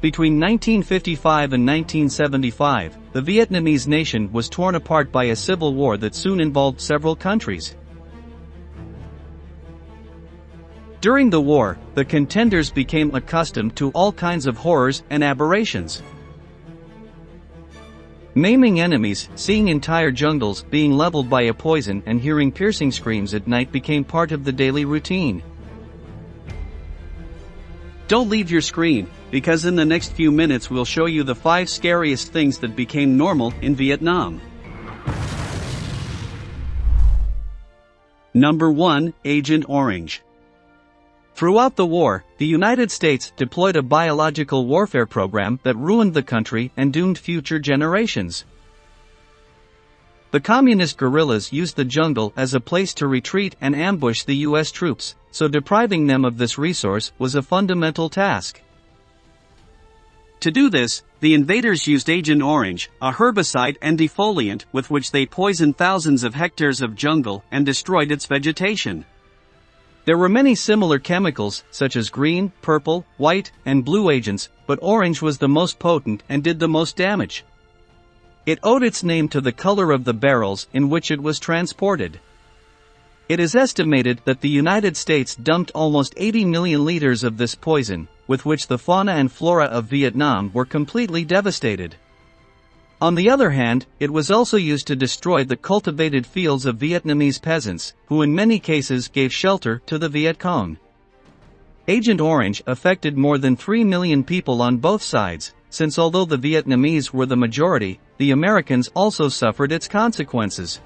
Between 1955 and 1975, the Vietnamese nation was torn apart by a civil war that soon involved several countries. During the war, the contenders became accustomed to all kinds of horrors and aberrations. Maiming enemies, seeing entire jungles being leveled by a poison and hearing piercing screams at night became part of the daily routine. Don't leave your screen, because in the next few minutes we'll show you the 5 scariest things that became normal in Vietnam. Number 1. Agent Orange. Throughout the war, the United States deployed a biological warfare program that ruined the country and doomed future generations. The communist guerrillas used the jungle as a place to retreat and ambush the U.S. troops, so depriving them of this resource was a fundamental task. To do this, the invaders used Agent Orange, a herbicide and defoliant with which they poisoned thousands of hectares of jungle and destroyed its vegetation. There were many similar chemicals, such as green, purple, white, and blue agents, but orange was the most potent and did the most damage. It owed its name to the color of the barrels in which it was transported. It is estimated that the United States dumped almost 80 million liters of this poison, with which the fauna and flora of Vietnam were completely devastated. On the other hand, it was also used to destroy the cultivated fields of Vietnamese peasants, who in many cases gave shelter to the Viet Cong. Agent Orange affected more than 3 million people on both sides, since although the Vietnamese were the majority, the Americans also suffered its consequences.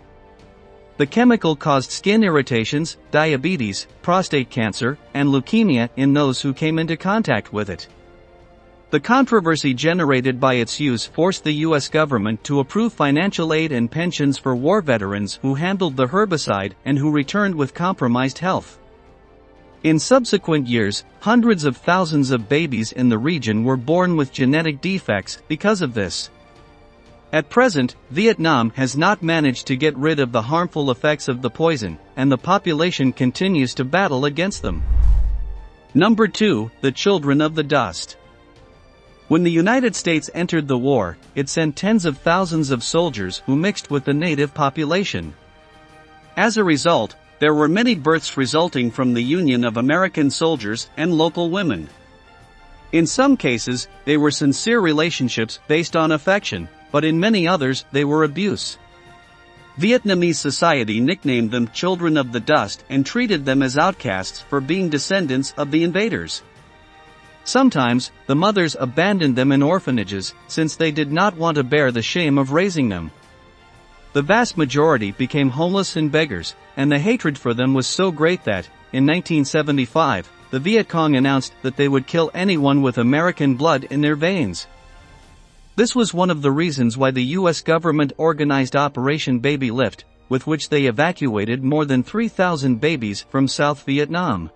The chemical caused skin irritations, diabetes, prostate cancer, and leukemia in those who came into contact with it. The controversy generated by its use forced the U.S. government to approve financial aid and pensions for war veterans who handled the herbicide and who returned with compromised health. In subsequent years, hundreds of thousands of babies in the region were born with genetic defects because of this. At present, Vietnam has not managed to get rid of the harmful effects of the poison, and the population continues to battle against them. Number 2. The Children of the Dust. When the United States entered the war, it sent tens of thousands of soldiers who mixed with the native population. As a result, there were many births resulting from the union of American soldiers and local women. In some cases, they were sincere relationships based on affection, but in many others they were abuse. Vietnamese society nicknamed them Children of the Dust and treated them as outcasts for being descendants of the invaders. Sometimes, the mothers abandoned them in orphanages, since they did not want to bear the shame of raising them. The vast majority became homeless and beggars, and the hatred for them was so great that, in 1975, the Viet Cong announced that they would kill anyone with American blood in their veins. This was one of the reasons why the U.S. government organized Operation Baby Lift, with which they evacuated more than 3,000 babies from South Vietnam.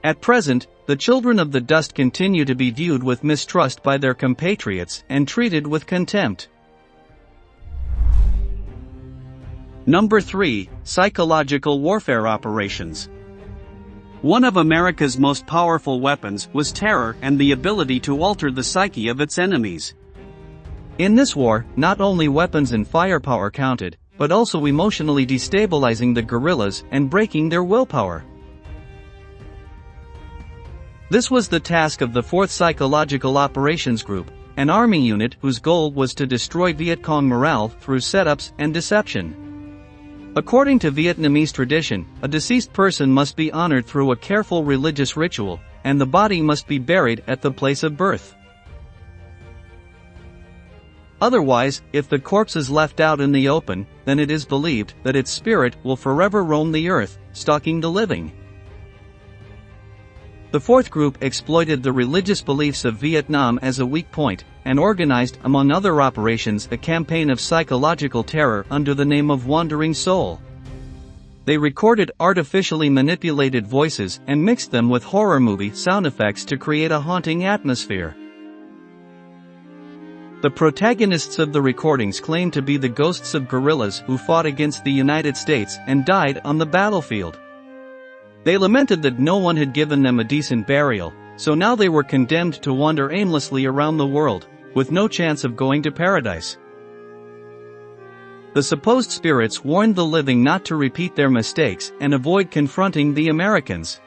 At present, the Children of the Dust continue to be viewed with mistrust by their compatriots and treated with contempt. Number 3. Psychological warfare operations. One of America's most powerful weapons was terror and the ability to alter the psyche of its enemies. In this war, not only weapons and firepower counted, but also emotionally destabilizing the guerrillas and breaking their willpower. This was the task of the 4th Psychological Operations Group, an army unit whose goal was to destroy Viet Cong morale through setups and deception. According to Vietnamese tradition, a deceased person must be honored through a careful religious ritual, and the body must be buried at the place of birth. Otherwise, if the corpse is left out in the open, then it is believed that its spirit will forever roam the earth, stalking the living. The 4th group exploited the religious beliefs of Vietnam as a weak point, and organized, among other operations, a campaign of psychological terror under the name of Wandering Soul. They recorded artificially manipulated voices and mixed them with horror movie sound effects to create a haunting atmosphere. The protagonists of the recordings claimed to be the ghosts of guerrillas who fought against the United States and died on the battlefield. They lamented that no one had given them a decent burial, so now they were condemned to wander aimlessly around the world, with no chance of going to paradise. The supposed spirits warned the living not to repeat their mistakes and avoid confronting the Americans.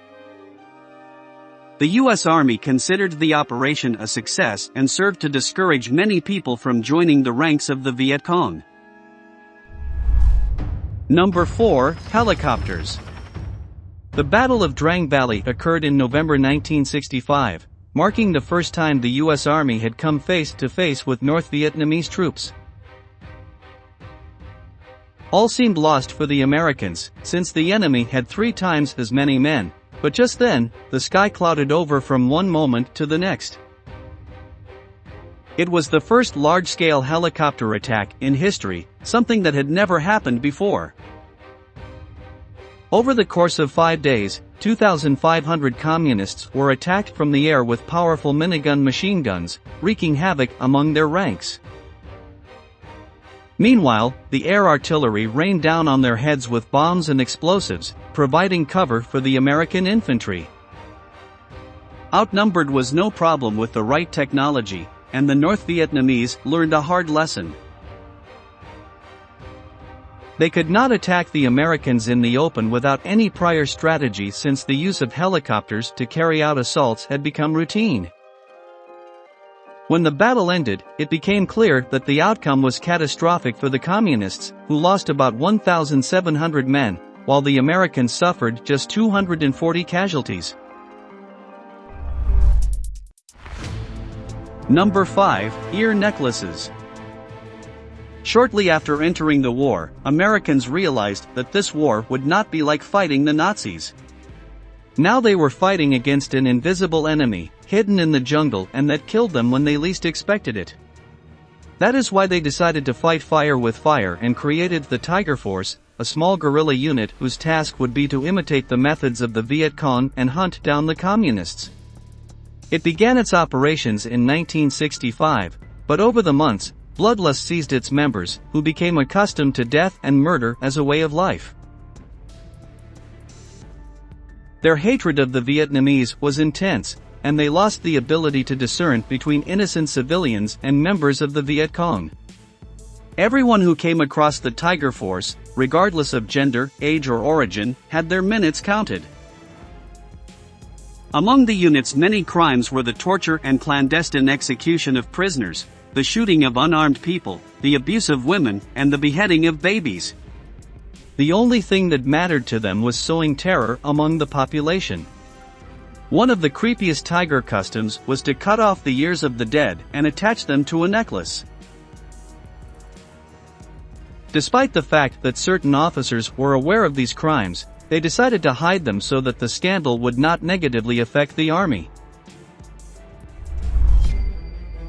The U.S. Army considered the operation a success and served to discourage many people from joining the ranks of the Viet Cong. Number 4. Helicopters. The Battle of Drang Valley occurred in November 1965, marking the first time the U.S. Army had come face to face with North Vietnamese troops. All seemed lost for the Americans, since the enemy had 3 times as many men, but just then, the sky clouded over from one moment to the next. It was the first large-scale helicopter attack in history, something that had never happened before. Over the course of 5 days, 2,500 communists were attacked from the air with powerful minigun machine guns, wreaking havoc among their ranks. Meanwhile, the air artillery rained down on their heads with bombs and explosives, providing cover for the American infantry. Outnumbered was no problem with the right technology, and the North Vietnamese learned a hard lesson. They could not attack the Americans in the open without any prior strategy, since the use of helicopters to carry out assaults had become routine. When the battle ended, it became clear that the outcome was catastrophic for the Communists, who lost about 1,700 men, while the Americans suffered just 240 casualties. Number 5. Ear necklaces. Shortly after entering the war, Americans realized that this war would not be like fighting the Nazis. Now they were fighting against an invisible enemy, hidden in the jungle, and that killed them when they least expected it. That is why they decided to fight fire with fire and created the Tiger Force, a small guerrilla unit whose task would be to imitate the methods of the Viet Cong and hunt down the Communists. It began its operations in 1965, but over the months, bloodlust seized its members, who became accustomed to death and murder as a way of life. Their hatred of the Vietnamese was intense, and they lost the ability to discern between innocent civilians and members of the Viet Cong. Everyone who came across the Tiger Force, regardless of gender, age or origin, had their minutes counted. Among the unit's many crimes were the torture and clandestine execution of prisoners, the shooting of unarmed people, the abuse of women, and the beheading of babies. The only thing that mattered to them was sowing terror among the population. One of the creepiest tiger customs was to cut off the ears of the dead and attach them to a necklace. Despite the fact that certain officers were aware of these crimes, they decided to hide them so that the scandal would not negatively affect the army.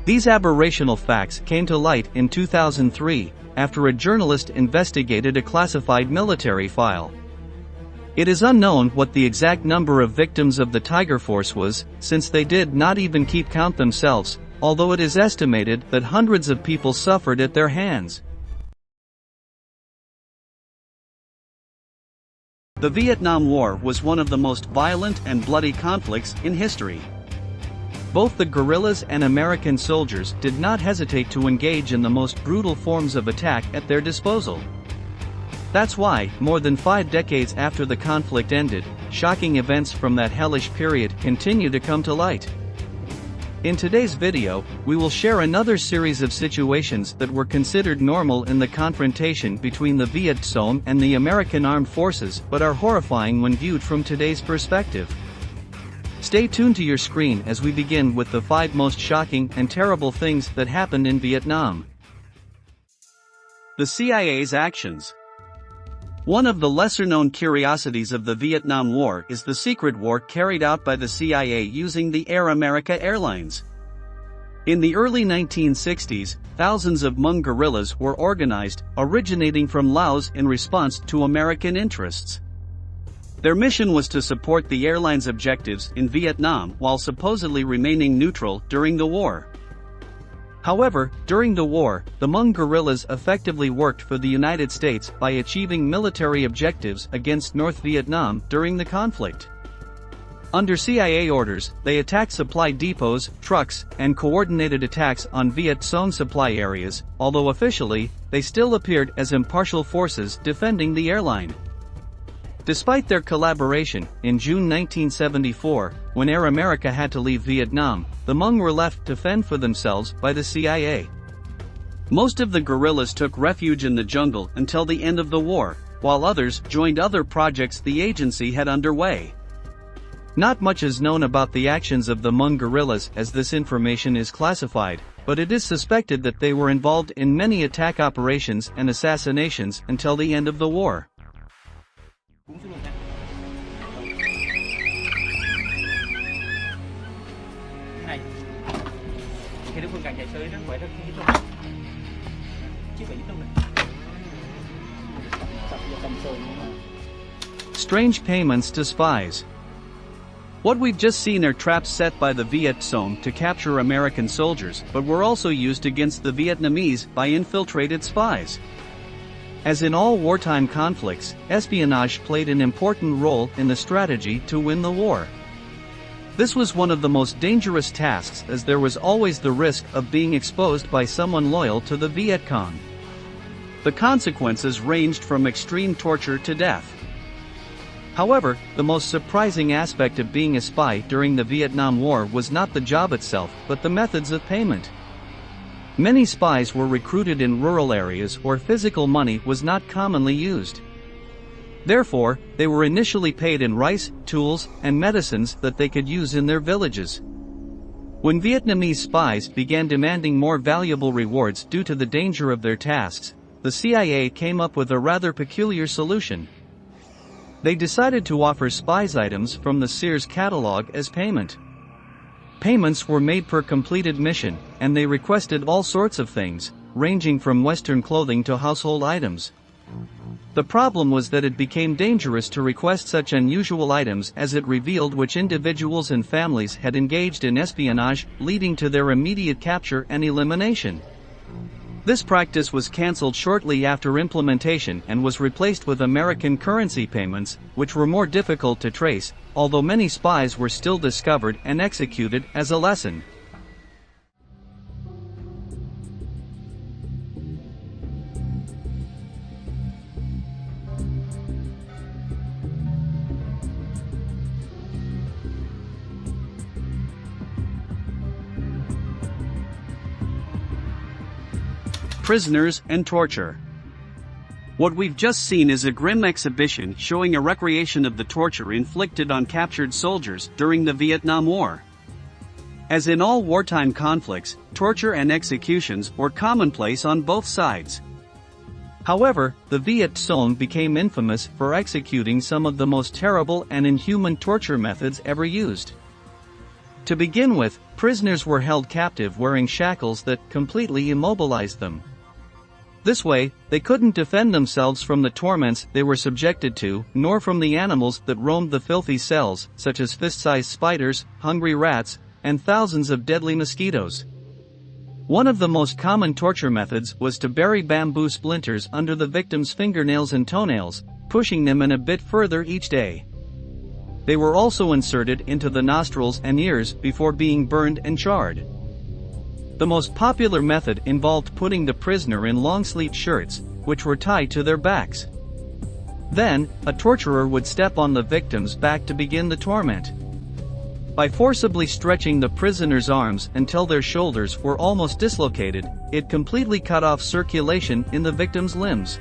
These aberrational facts came to light in 2003, after a journalist investigated a classified military file. It is unknown what the exact number of victims of the Tiger Force was, since they did not even keep count themselves, although it is estimated that hundreds of people suffered at their hands. The Vietnam War was one of the most violent and bloody conflicts in history. Both the guerrillas and American soldiers did not hesitate to engage in the most brutal forms of attack at their disposal. That's why, more than 5 decades after the conflict ended, shocking events from that hellish period continue to come to light. In today's video, we will share another series of situations that were considered normal in the confrontation between the Viet Cong and the American armed forces but are horrifying when viewed from today's perspective. Stay tuned to your screen as we begin with the 5 most shocking and terrible things that happened in Vietnam. The CIA's actions. One of the lesser-known curiosities of the Vietnam War is the secret war carried out by the CIA using the Air America Airlines. In the early 1960s, thousands of Hmong guerrillas were organized, originating from Laos in response to American interests. Their mission was to support the airline's objectives in Vietnam while supposedly remaining neutral during the war. However, during the war, the Hmong guerrillas effectively worked for the United States by achieving military objectives against North Vietnam during the conflict. Under CIA orders, they attacked supply depots, trucks, and coordinated attacks on Viet Cong supply areas, although officially, they still appeared as impartial forces defending the airline. Despite their collaboration, in June 1974, when Air America had to leave Vietnam, the Hmong were left to fend for themselves by the CIA. Most of the guerrillas took refuge in the jungle until the end of the war, while others joined other projects the agency had underway. Not much is known about the actions of the Hmong guerrillas as this information is classified, but it is suspected that they were involved in many attack operations and assassinations until the end of the war. Strange payments to spies. What we've just seen are traps set by the Viet Cong to capture American soldiers, but were also used against the Vietnamese by infiltrated spies. As in all wartime conflicts, espionage played an important role in the strategy to win the war. This was one of the most dangerous tasks as there was always the risk of being exposed by someone loyal to the Viet Cong. The consequences ranged from extreme torture to death. However, the most surprising aspect of being a spy during the Vietnam War was not the job itself, but the methods of payment. Many spies were recruited in rural areas where physical money was not commonly used. Therefore, they were initially paid in rice, tools, and medicines that they could use in their villages. When Vietnamese spies began demanding more valuable rewards due to the danger of their tasks, the CIA came up with a rather peculiar solution. They decided to offer spies items from the Sears catalog as payment. Payments were made per completed mission, and they requested all sorts of things, ranging from Western clothing to household items. The problem was that it became dangerous to request such unusual items as it revealed which individuals and families had engaged in espionage, leading to their immediate capture and elimination. This practice was cancelled shortly after implementation and was replaced with American currency payments, which were more difficult to trace, although many spies were still discovered and executed as a lesson. Prisoners and torture. What we've just seen is a grim exhibition showing a recreation of the torture inflicted on captured soldiers during the Vietnam War. As in all wartime conflicts, torture and executions were commonplace on both sides. However, the Viet Cong became infamous for executing some of the most terrible and inhuman torture methods ever used. To begin with, prisoners were held captive wearing shackles that completely immobilized them. This way, they couldn't defend themselves from the torments they were subjected to, nor from the animals that roamed the filthy cells, such as fist-sized spiders, hungry rats, and thousands of deadly mosquitoes. One of the most common torture methods was to bury bamboo splinters under the victim's fingernails and toenails, pushing them in a bit further each day. They were also inserted into the nostrils and ears before being burned and charred. The most popular method involved putting the prisoner in long-sleeved shirts, which were tied to their backs. Then, a torturer would step on the victim's back to begin the torment. By forcibly stretching the prisoner's arms until their shoulders were almost dislocated, it completely cut off circulation in the victim's limbs.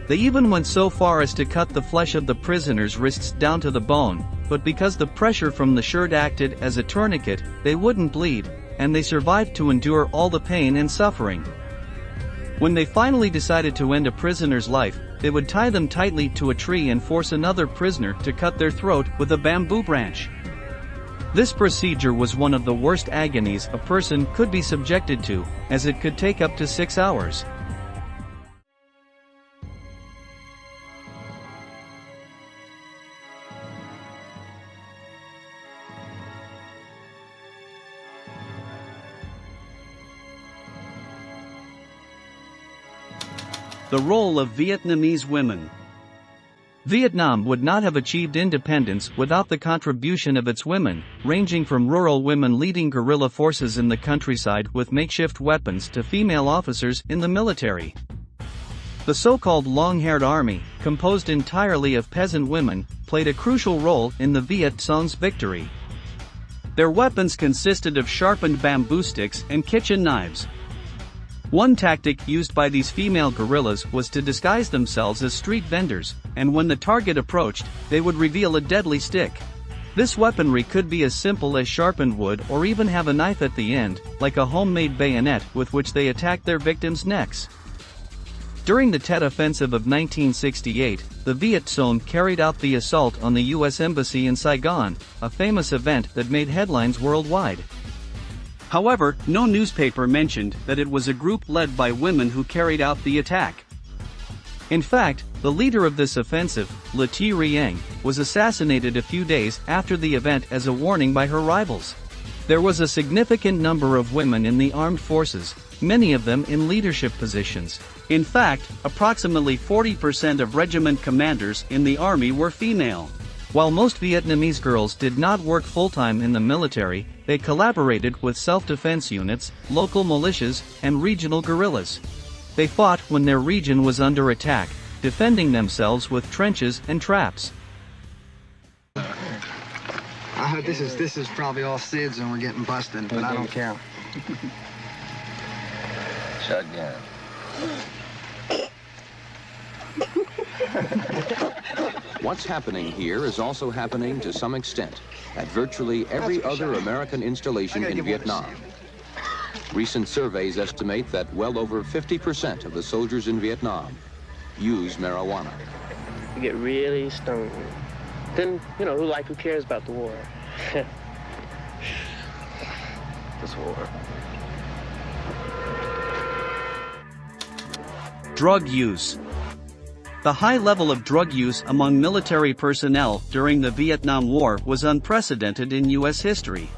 They even went so far as to cut the flesh of the prisoner's wrists down to the bone, but because the pressure from the shirt acted as a tourniquet, they wouldn't bleed, and they survived to endure all the pain and suffering. When they finally decided to end a prisoner's life, they would tie them tightly to a tree and force another prisoner to cut their throat with a bamboo branch. This procedure was one of the worst agonies a person could be subjected to, as it could take up to 6 hours. The role of Vietnamese women. Vietnam would not have achieved independence without the contribution of its women, ranging from rural women leading guerrilla forces in the countryside with makeshift weapons to female officers in the military. The so-called long-haired army, composed entirely of peasant women, played a crucial role in the Viet Cong's victory. Their weapons consisted of sharpened bamboo sticks and kitchen knives. One tactic used by these female guerrillas was to disguise themselves as street vendors, and when the target approached, they would reveal a deadly stick. This weaponry could be as simple as sharpened wood or even have a knife at the end, like a homemade bayonet with which they attacked their victims' necks. During the Tet Offensive of 1968, the Viet Cong carried out the assault on the U.S. Embassy in Saigon, a famous event that made headlines worldwide. However, no newspaper mentioned that it was a group led by women who carried out the attack. In fact, the leader of this offensive, Le Thi Rieng, was assassinated a few days after the event as a warning by her rivals. There was a significant number of women in the armed forces, many of them in leadership positions. In fact, approximately 40% of regiment commanders in the army were female. While most Vietnamese girls did not work full-time in the military, they collaborated with self-defense units, local militias, and regional guerrillas. They fought when their region was under attack, defending themselves with trenches and traps. I heard this is probably all SIDS and we're getting busted, but I don't care. Shotgun. What's happening here is also happening to some extent at virtually every other American installation in Vietnam. Recent surveys estimate that well over 50% of the soldiers in Vietnam use marijuana. You get really stoned. Then, who cares about the war? This war. Drug use. The high level of drug use among military personnel during the Vietnam War was unprecedented in U.S. history.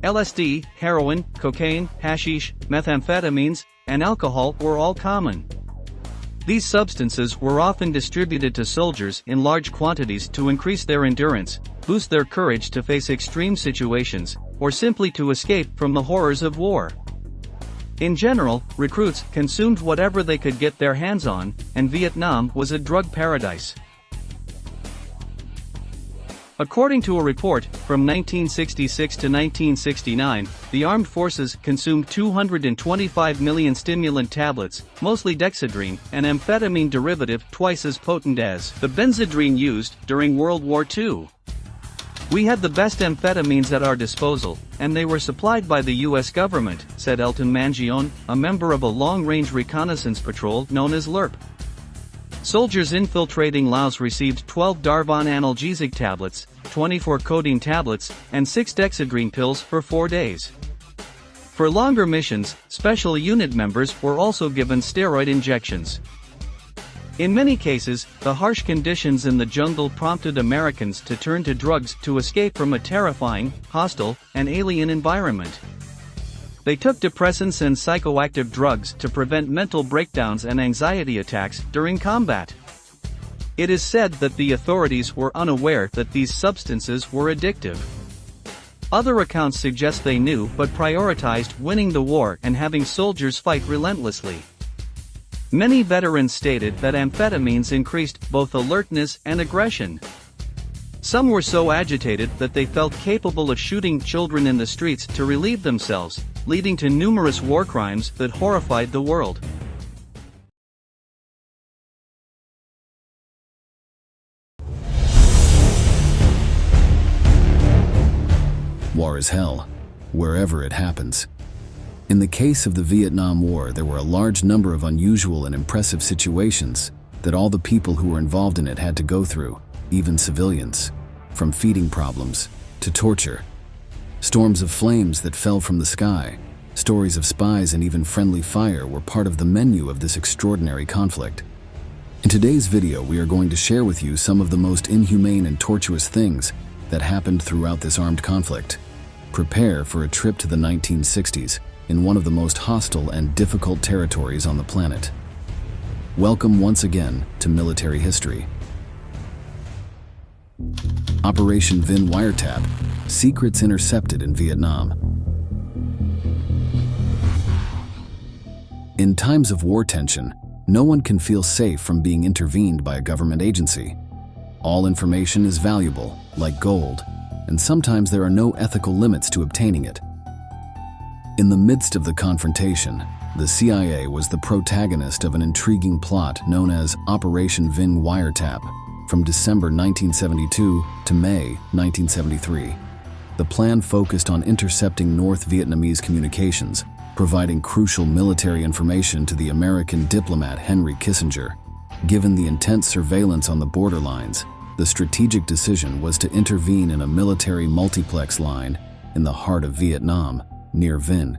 LSD, heroin, cocaine, hashish, methamphetamines, and alcohol were all common. These substances were often distributed to soldiers in large quantities to increase their endurance, boost their courage to face extreme situations, or simply to escape from the horrors of war. In general, recruits consumed whatever they could get their hands on, and Vietnam was a drug paradise. According to a report, from 1966 to 1969, the armed forces consumed 225 million stimulant tablets, mostly dexedrine, an amphetamine derivative twice as potent as the benzedrine used during World War II. "We had the best amphetamines at our disposal, and they were supplied by the U.S. government," said Elton Mangione, a member of a long-range reconnaissance patrol known as LRP. Soldiers infiltrating Laos received 12 Darvon analgesic tablets, 24 codeine tablets, and 6 dexedrine pills for 4 days. For longer missions, special unit members were also given steroid injections. In many cases, the harsh conditions in the jungle prompted Americans to turn to drugs to escape from a terrifying, hostile, and alien environment. They took depressants and psychoactive drugs to prevent mental breakdowns and anxiety attacks during combat. It is said that the authorities were unaware that these substances were addictive. Other accounts suggest they knew but prioritized winning the war and having soldiers fight relentlessly. Many veterans stated that amphetamines increased both alertness and aggression. Some were so agitated that they felt capable of shooting children in the streets to relieve themselves, leading to numerous war crimes that horrified the world. War is hell, wherever it happens. In the case of the Vietnam War, there were a large number of unusual and impressive situations that all the people who were involved in it had to go through, even civilians, from feeding problems to torture. Storms of flames that fell from the sky, stories of spies, and even friendly fire were part of the menu of this extraordinary conflict. In today's video, we are going to share with you some of the most inhumane and tortuous things that happened throughout this armed conflict. Prepare for a trip to the 1960s in one of the most hostile and difficult territories on the planet. Welcome once again to Military History. Operation Vinh Wiretap, secrets intercepted in Vietnam. In times of war tension, no one can feel safe from being intervened by a government agency. All information is valuable, like gold, and sometimes there are no ethical limits to obtaining it. In the midst of the confrontation, the CIA was the protagonist of an intriguing plot known as Operation Vinh Wiretap from December 1972 to May 1973. The plan focused on intercepting North Vietnamese communications, providing crucial military information to the American diplomat Henry Kissinger. Given the intense surveillance on the borderlines, the strategic decision was to intervene in a military multiplex line in the heart of Vietnam, near Vinh.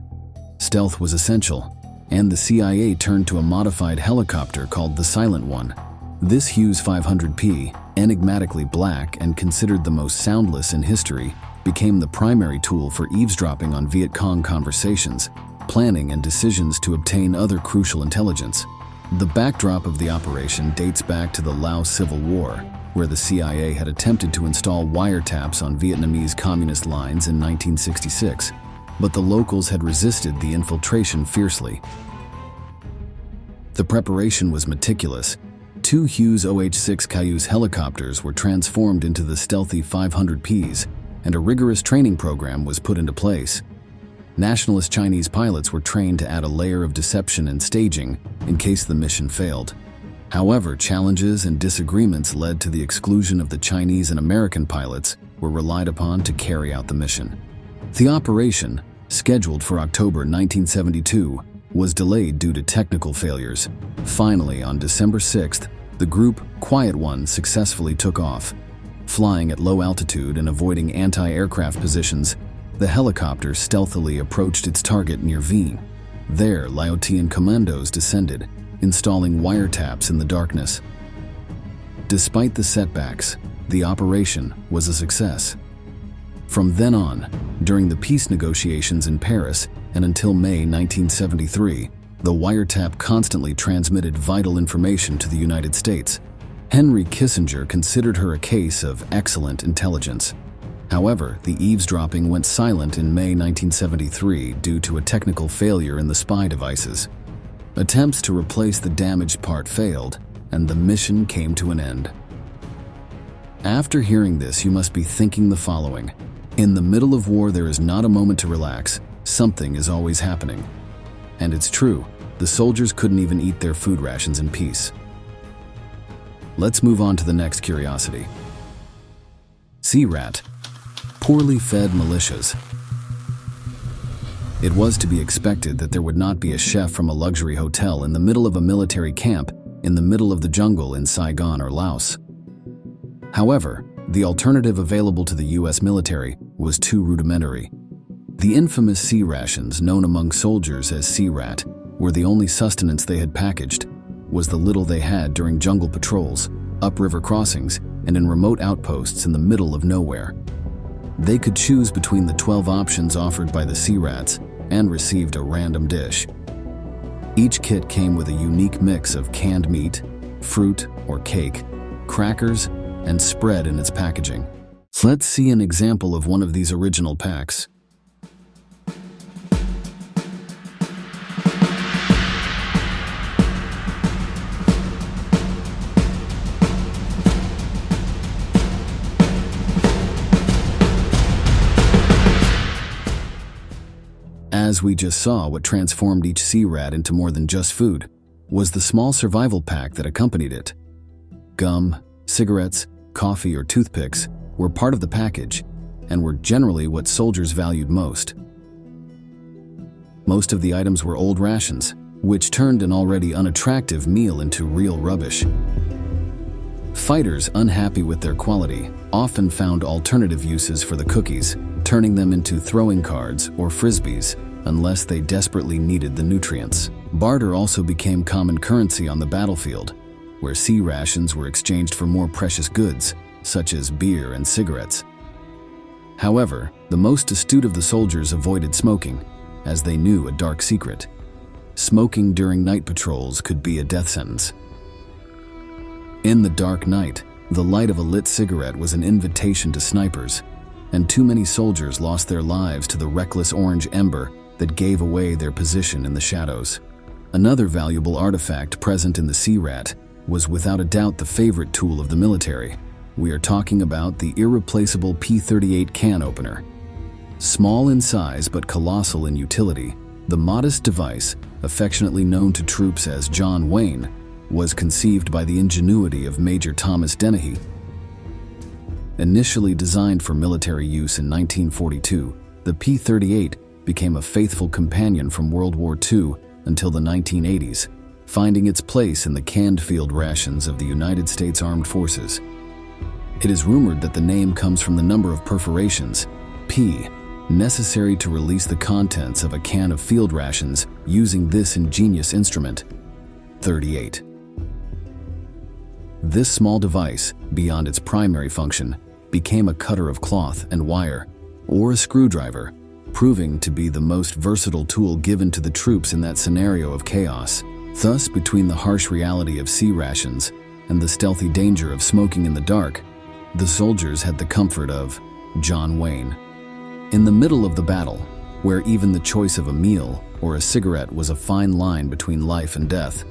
Stealth was essential, and the CIA turned to a modified helicopter called the Silent One. This Hughes 500P, enigmatically black and considered the most soundless in history, became the primary tool for eavesdropping on Viet Cong conversations, planning and decisions to obtain other crucial intelligence. The backdrop of the operation dates back to the Laos Civil War, where the CIA had attempted to install wiretaps on Vietnamese communist lines in 1966, but the locals had resisted the infiltration fiercely. The preparation was meticulous. 2 Hughes OH-6 Cayuse helicopters were transformed into the stealthy 500Ps, and a rigorous training program was put into place. Nationalist Chinese pilots were trained to add a layer of deception and staging in case the mission failed. However, challenges and disagreements led to the exclusion of the Chinese and American pilots were relied upon to carry out the mission. The operation, scheduled for October 1972, was delayed due to technical failures. Finally, on December 6th, the group Quiet One successfully took off. Flying at low altitude and avoiding anti-aircraft positions, the helicopter stealthily approached its target near Vinh. There, Laotian commandos descended, installing wiretaps in the darkness. Despite the setbacks, the operation was a success. From then on, during the peace negotiations in Paris and until May 1973, the wiretap constantly transmitted vital information to the United States. Henry Kissinger considered her a case of excellent intelligence. However, the eavesdropping went silent in May 1973 due to a technical failure in the spy devices. Attempts to replace the damaged part failed, and the mission came to an end. After hearing this, you must be thinking the following. In the middle of war, there is not a moment to relax. Something is always happening. And it's true, the soldiers couldn't even eat their food rations in peace. Let's move on to the next curiosity. Searat, poorly fed militias. It was to be expected that there would not be a chef from a luxury hotel in the middle of a military camp in the middle of the jungle in Saigon or Laos. However, the alternative available to the US military was too rudimentary. The infamous sea rations, known among soldiers as Searat, were the only sustenance they had packaged, was the little they had during jungle patrols, upriver crossings, and in remote outposts in the middle of nowhere. They could choose between the 12 options offered by the Searats and received a random dish. Each kit came with a unique mix of canned meat, fruit or cake, crackers, and spread in its packaging. Let's see an example of one of these original packs. As we just saw, what transformed each Searat into more than just food was the small survival pack that accompanied it. Gum, cigarettes, coffee, or toothpicks were part of the package and were generally what soldiers valued most. Most of the items were old rations, which turned an already unattractive meal into real rubbish. Fighters unhappy with their quality often found alternative uses for the cookies, turning them into throwing cards or frisbees unless they desperately needed the nutrients. Barter also became common currency on the battlefield, where sea rations were exchanged for more precious goods, such as beer and cigarettes. However, the most astute of the soldiers avoided smoking, as they knew a dark secret. Smoking during night patrols could be a death sentence. In the dark night, The light of a lit cigarette was an invitation to snipers, and too many soldiers lost their lives to the reckless orange ember that gave away their position in the shadows. Another valuable artifact present in the Searat was without a doubt the favorite tool of the military. We are talking about the irreplaceable P-38 can opener. Small in size but colossal in utility, the modest device, affectionately known to troops as John Wayne, was conceived by the ingenuity of Major Thomas Dennehy. Initially designed for military use in 1942, the P-38 became a faithful companion from World War II until the 1980s, finding its place in the canned field rations of the United States Armed Forces. It is rumored that the name comes from the number of perforations, P, necessary to release the contents of a can of field rations using this ingenious instrument, 38. This small device, beyond its primary function, became a cutter of cloth and wire, or a screwdriver, proving to be the most versatile tool given to the troops in that scenario of chaos. Thus, between the harsh reality of sea rations and the stealthy danger of smoking in the dark, the soldiers had the comfort of John Wayne. In the middle of the battle, where even the choice of a meal or a cigarette was a fine line between life and death,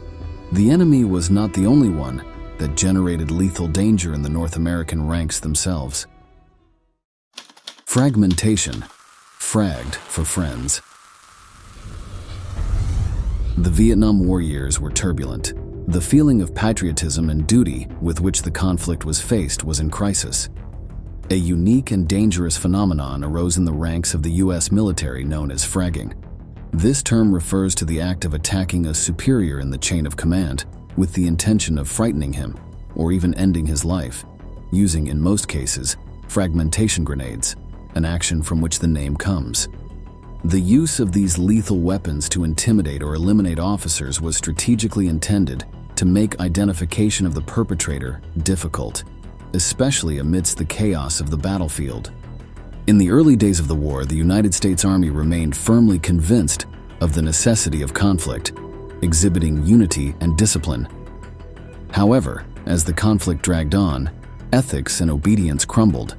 the enemy was not the only one that generated lethal danger in the North American ranks themselves. Fragmentation, fragged for friends. The Vietnam War years were turbulent. The feeling of patriotism and duty with which the conflict was faced was in crisis. A unique and dangerous phenomenon arose in the ranks of the U.S. military known as fragging. This term refers to the act of attacking a superior in the chain of command with the intention of frightening him or even ending his life, using, in most cases, fragmentation grenades, an action from which the name comes. The use of these lethal weapons to intimidate or eliminate officers was strategically intended to make identification of the perpetrator difficult, especially amidst the chaos of the battlefield. In the early days of the war, the United States Army remained firmly convinced of the necessity of conflict, exhibiting unity and discipline. However, as the conflict dragged on, ethics and obedience crumbled.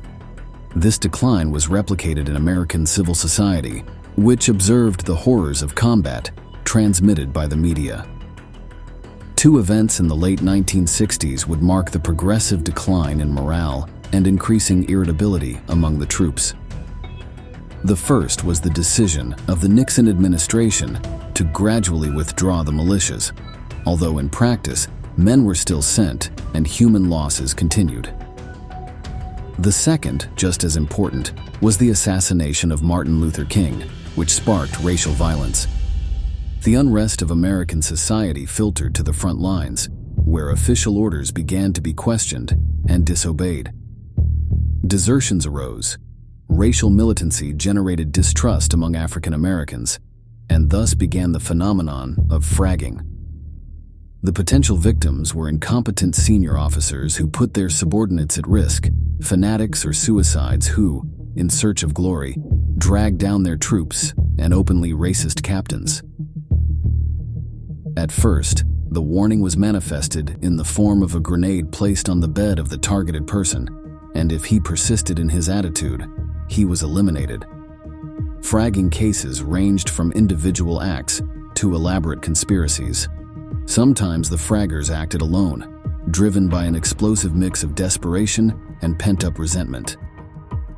This decline was replicated in American civil society, which observed the horrors of combat transmitted by the media. Two events in the late 1960s would mark the progressive decline in morale and increasing irritability among the troops. The first was the decision of the Nixon administration to gradually withdraw the militias, although in practice, men were still sent and human losses continued. The second, just as important, was the assassination of Martin Luther King, which sparked racial violence. The unrest of American society filtered to the front lines, where official orders began to be questioned and disobeyed. Desertions arose. Racial militancy generated distrust among African Americans, and thus began the phenomenon of fragging. The potential victims were incompetent senior officers who put their subordinates at risk, fanatics or suicides who, in search of glory, dragged down their troops, and openly racist captains. At first, the warning was manifested in the form of a grenade placed on the bed of the targeted person, and if he persisted in his attitude, he was eliminated. Fragging cases ranged from individual acts to elaborate conspiracies. Sometimes the fraggers acted alone, driven by an explosive mix of desperation and pent-up resentment.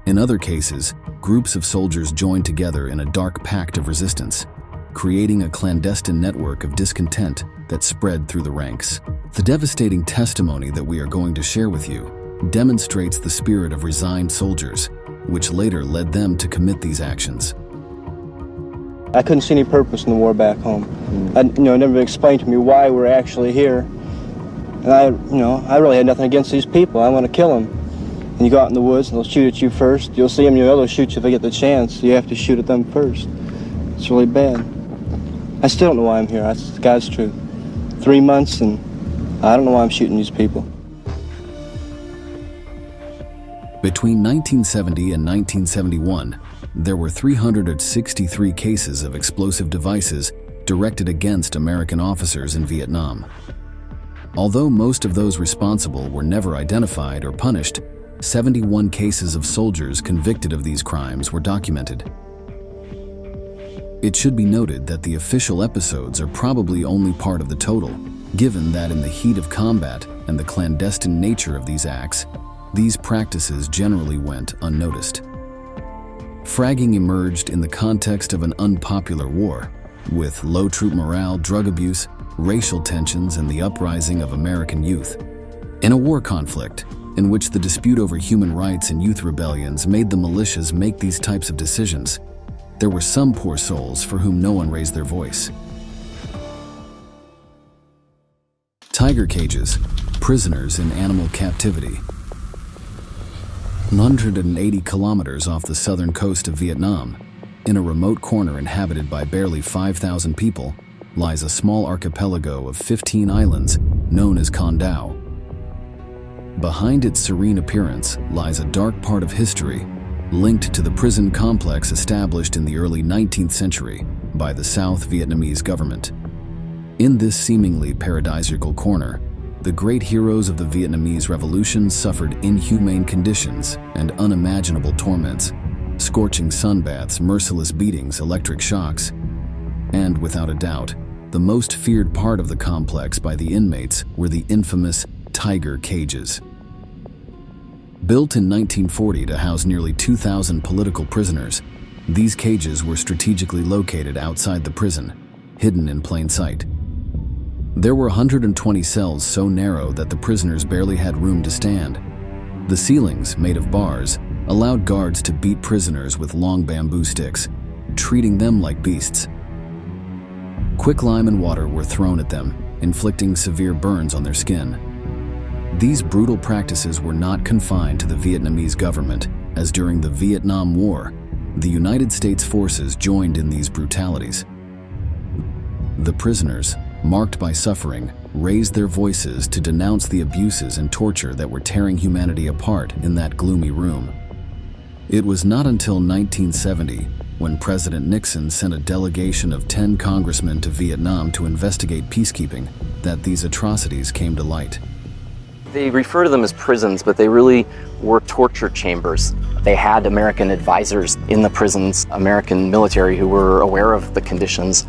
In other cases, groups of soldiers joined together in a dark pact of resistance, creating a clandestine network of discontent that spread through the ranks. The devastating testimony that we are going to share with you demonstrates the spirit of resigned soldiers, which later led them to commit these actions. I couldn't see any purpose in the war back home. It never explained to me why we're actually here. And I really had nothing against these people. I want to kill them. And you go out in the woods and they'll shoot at you first. You'll see them, they'll shoot you if they get the chance. You have to shoot at them first. It's really bad. I still don't know why I'm here. That's the God's truth. 3 months and I don't know why I'm shooting these people. Between 1970 and 1971, there were 363 cases of explosive devices directed against American officers in Vietnam. Although most of those responsible were never identified or punished, 71 cases of soldiers convicted of these crimes were documented. It should be noted that the official episodes are probably only part of the total, given that in the heat of combat and the clandestine nature of these acts, these practices generally went unnoticed. Fragging emerged in the context of an unpopular war, with low troop morale, drug abuse, racial tensions, and the uprising of American youth. In a war conflict, in which the dispute over human rights and youth rebellions made the militias make these types of decisions, there were some poor souls for whom no one raised their voice. Tiger cages, prisoners in animal captivity. 180 kilometers off the southern coast of Vietnam, in a remote corner inhabited by barely 5,000 people, lies a small archipelago of 15 islands known as Con Dao. Behind its serene appearance lies a dark part of history linked to the prison complex established in the early 19th century by the South Vietnamese government. In this seemingly paradisiacal corner, the great heroes of the Vietnamese Revolution suffered inhumane conditions and unimaginable torments, scorching sunbaths, merciless beatings, electric shocks, and, without a doubt, the most feared part of the complex by the inmates were the infamous tiger cages. Built in 1940 to house nearly 2,000 political prisoners, these cages were strategically located outside the prison, hidden in plain sight. There were 120 cells so narrow that the prisoners barely had room to stand. The ceilings, made of bars, allowed guards to beat prisoners with long bamboo sticks, treating them like beasts. Quicklime and water were thrown at them, inflicting severe burns on their skin. These brutal practices were not confined to the Vietnamese government, as during the Vietnam War, the United States forces joined in these brutalities. The prisoners, marked by suffering, raised their voices to denounce the abuses and torture that were tearing humanity apart in that gloomy room. It was not until 1970, when President Nixon sent a delegation of 10 congressmen to Vietnam to investigate peacekeeping, that these atrocities came to light. They refer to them as prisons, but they really were torture chambers. They had American advisors in the prisons, American military who were aware of the conditions,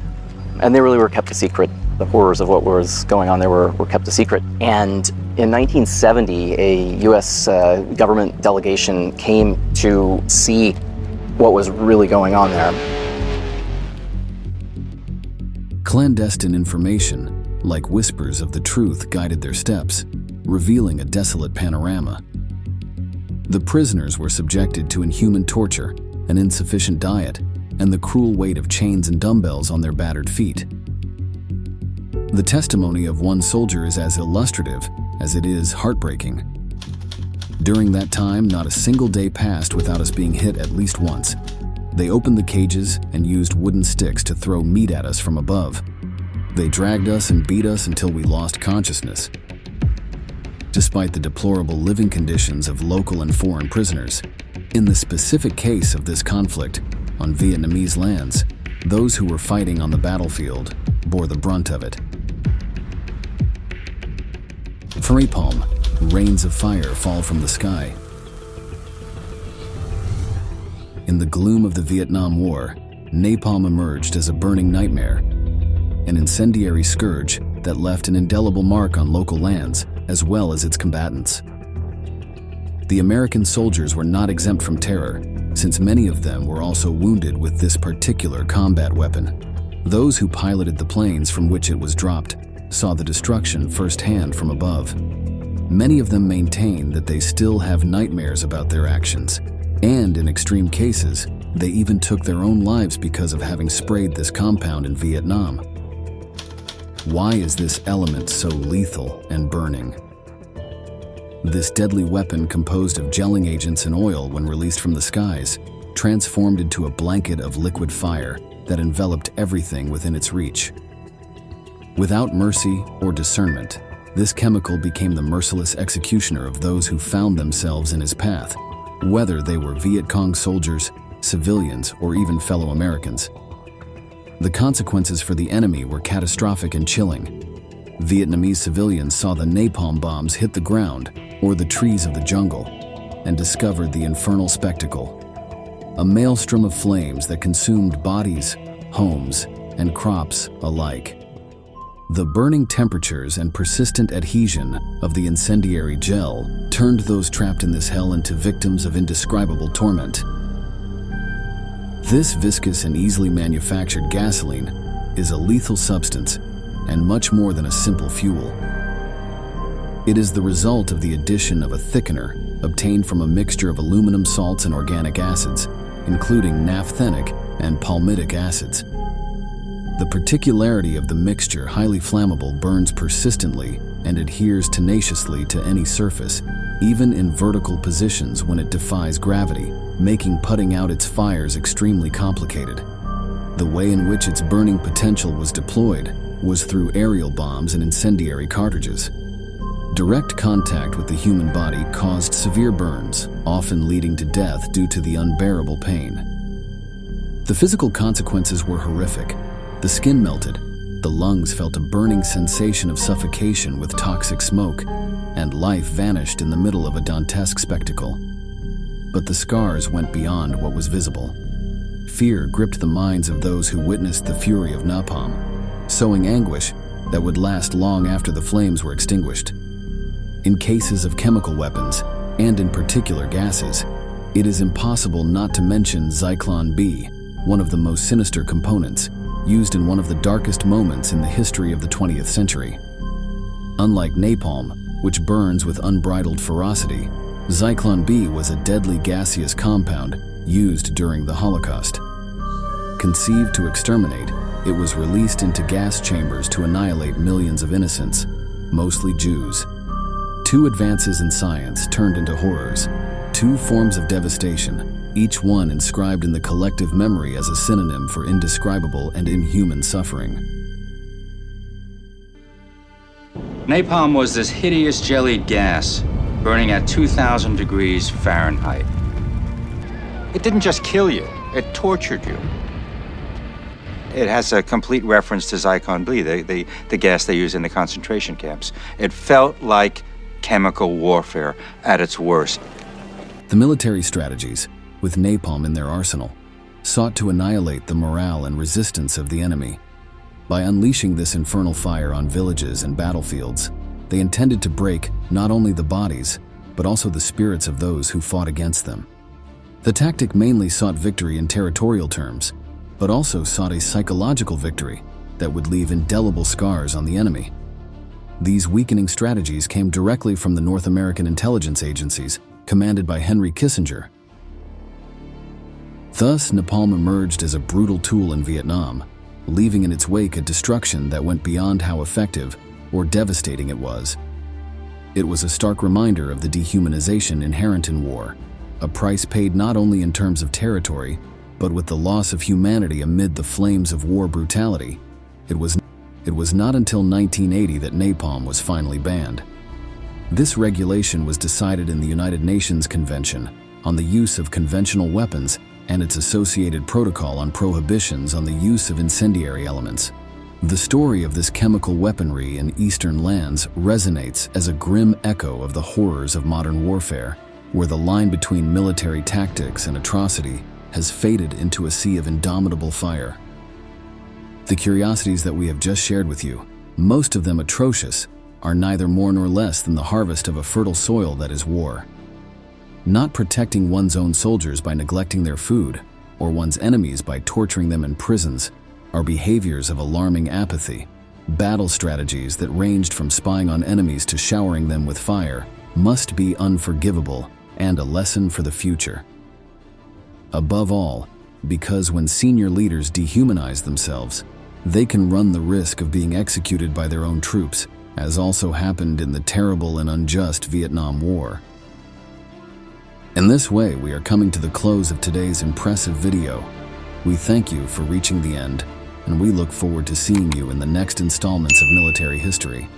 and they really were kept a secret. The horrors of what was going on there were kept a secret. And in 1970, a U.S. government delegation came to see what was really going on there. Clandestine information, like whispers of the truth, guided their steps, revealing a desolate panorama. The prisoners were subjected to inhuman torture, an insufficient diet, and the cruel weight of chains and dumbbells on their battered feet. The testimony of one soldier is as illustrative as it is heartbreaking. During that time, not a single day passed without us being hit at least once. They opened the cages and used wooden sticks to throw meat at us from above. They dragged us and beat us until we lost consciousness. Despite the deplorable living conditions of local and foreign prisoners, in the specific case of this conflict on Vietnamese lands, those who were fighting on the battlefield bore the brunt of it. For napalm, rains of fire fall from the sky. In the gloom of the Vietnam War, napalm emerged as a burning nightmare, an incendiary scourge that left an indelible mark on local lands as well as its combatants. The American soldiers were not exempt from terror, since many of them were also wounded with this particular combat weapon. Those who piloted the planes from which it was dropped saw the destruction firsthand from above. Many of them maintain that they still have nightmares about their actions, and in extreme cases, they even took their own lives because of having sprayed this compound in Vietnam. Why is this element so lethal and burning? This deadly weapon, composed of gelling agents and oil when released from the skies, transformed into a blanket of liquid fire that enveloped everything within its reach. Without mercy or discernment, this chemical became the merciless executioner of those who found themselves in his path, whether they were Viet Cong soldiers, civilians, or even fellow Americans. The consequences for the enemy were catastrophic and chilling. Vietnamese civilians saw the napalm bombs hit the ground or the trees of the jungle and discovered the infernal spectacle. A maelstrom of flames that consumed bodies, homes, and crops alike. The burning temperatures and persistent adhesion of the incendiary gel turned those trapped in this hell into victims of indescribable torment. This viscous and easily manufactured gasoline is a lethal substance and much more than a simple fuel. It is the result of the addition of a thickener obtained from a mixture of aluminum salts and organic acids, including naphthenic and palmitic acids. The particularity of the mixture, highly flammable, burns persistently and adheres tenaciously to any surface, even in vertical positions when it defies gravity, making putting out its fires extremely complicated. The way in which its burning potential was deployed was through aerial bombs and incendiary cartridges. Direct contact with the human body caused severe burns, often leading to death due to the unbearable pain. The physical consequences were horrific. The skin melted, the lungs felt a burning sensation of suffocation with toxic smoke, and life vanished in the middle of a Dantesque spectacle. But the scars went beyond what was visible. Fear gripped the minds of those who witnessed the fury of napalm, sowing anguish that would last long after the flames were extinguished. In cases of chemical weapons, and in particular gases, it is impossible not to mention Zyklon B, one of the most sinister components, used in one of the darkest moments in the history of the 20th century. Unlike napalm, which burns with unbridled ferocity, Zyklon B was a deadly gaseous compound used during the Holocaust. Conceived to exterminate, it was released into gas chambers to annihilate millions of innocents, mostly Jews. Two advances in science turned into horrors, two forms of devastation, each one inscribed in the collective memory as a synonym for indescribable and inhuman suffering. Napalm was this hideous jellied gas, burning at 2,000 degrees Fahrenheit. It didn't just kill you, it tortured you. It has a complete reference to Zyklon B, the gas they use in the concentration camps. It felt like chemical warfare at its worst. The military strategies, with napalm in their arsenal, sought to annihilate the morale and resistance of the enemy. By unleashing this infernal fire on villages and battlefields, they intended to break not only the bodies, but also the spirits of those who fought against them. The tactic mainly sought victory in territorial terms, but also sought a psychological victory that would leave indelible scars on the enemy. These weakening strategies came directly from the North American intelligence agencies, commanded by Henry Kissinger. Thus, napalm emerged as a brutal tool in Vietnam, leaving in its wake a destruction that went beyond how effective or devastating it was. It was a stark reminder of the dehumanization inherent in war, a price paid not only in terms of territory, but with the loss of humanity amid the flames of war brutality. It was not until 1980 that napalm was finally banned. This regulation was decided in the United Nations Convention on the Use of Conventional Weapons and its associated protocol on prohibitions on the use of incendiary elements. The story of this chemical weaponry in Eastern lands resonates as a grim echo of the horrors of modern warfare, where the line between military tactics and atrocity has faded into a sea of indomitable fire. The curiosities that we have just shared with you, most of them atrocious, are neither more nor less than the harvest of a fertile soil that is war. Not protecting one's own soldiers by neglecting their food, or one's enemies by torturing them in prisons, are behaviors of alarming apathy. Battle strategies that ranged from spying on enemies to showering them with fire must be unforgivable and a lesson for the future. Above all, because when senior leaders dehumanize themselves, they can run the risk of being executed by their own troops, as also happened in the terrible and unjust Vietnam War. In this way, we are coming to the close of today's impressive video. We thank you for reaching the end, and we look forward to seeing you in the next installments of military history.